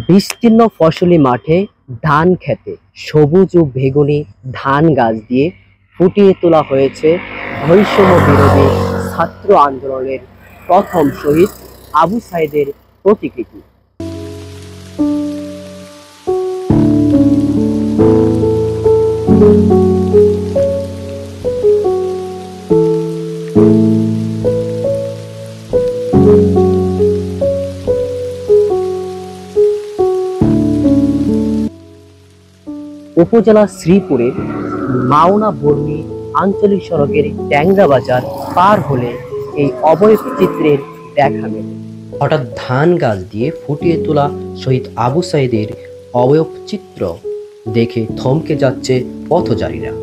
বিস্তীর্ণ ফসলি মাঠে ধান খেতে সবুজ ও বেগুনি ধান গাছ দিয়ে ফুটিয়ে তোলা হয়েছে বৈষম্য বিরোধী ছাত্র আন্দোলনের প্রথম শহীদ আবু সাইদের প্রতিকৃতি। উপজেলা শ্রীপুরের মাওনা বর্মী আঞ্চলিক সড়কের ট্যাংরা বাজার পার হলে এই অবয়ব চিত্রের দেখা মেলে। হঠাৎ ধান গাছ দিয়ে ফুটিয়ে তোলা শহীদ আবু সাইদের অবয়ব চিত্র দেখে থমকে যাচ্ছে পথচারীরা,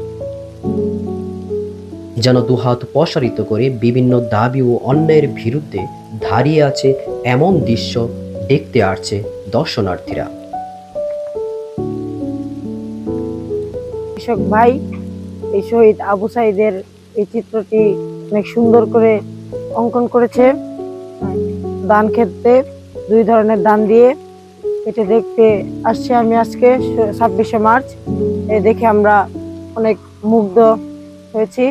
যেন দুহাত প্রসারিত করে বিভিন্ন দাবি ও অন্যায়ের বিরুদ্ধে দাঁড়িয়ে আছে এমন দৃশ্য দেখতে আসছে দর্শনার্থীরা। কৃষক ভাই এই শহীদ আবু সাইদের এই চিত্রটি অনেক সুন্দর করে অঙ্কন করেছে। ধান খেতে দুই ধরনের ধান দিয়ে এটা দেখতে আসছে আমি আজকে 26শে মার্চ। দেখে আমরা অনেক মুগ্ধ হয়েছি।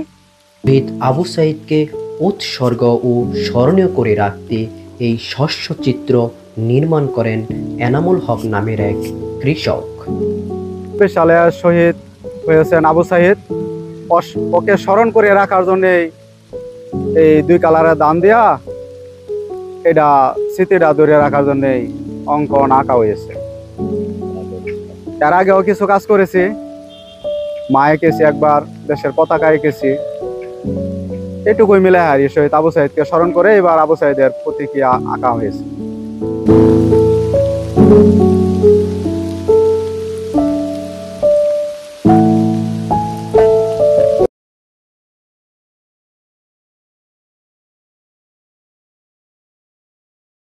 শহীদ আবু সাইদকে উৎসর্গ ও স্মরণীয় করে রাখতে এই শস্য চিত্র নির্মাণ করেন এনামুল হক নামের এক কৃষক। সালে শহীদ হয়েছেন আবু সাইদ, ওকে স্মরণ করে রাখার জন্য এই দুই কালারের দান দেয়া এটা স্মৃতিটা ধরে রাখার জন্য অঙ্কন আঁকা হয়েছে। এর আগেও কিছু কাজ করেছি, মা এঁকেছি, একবার দেশের পতাকা এঁকেছি। এটুকুই মিলে হারিয়ে শহীদ আবু সাইদকে স্মরণ করে এবার আবু সাইদের প্রতীকী আঁকা হয়েছে।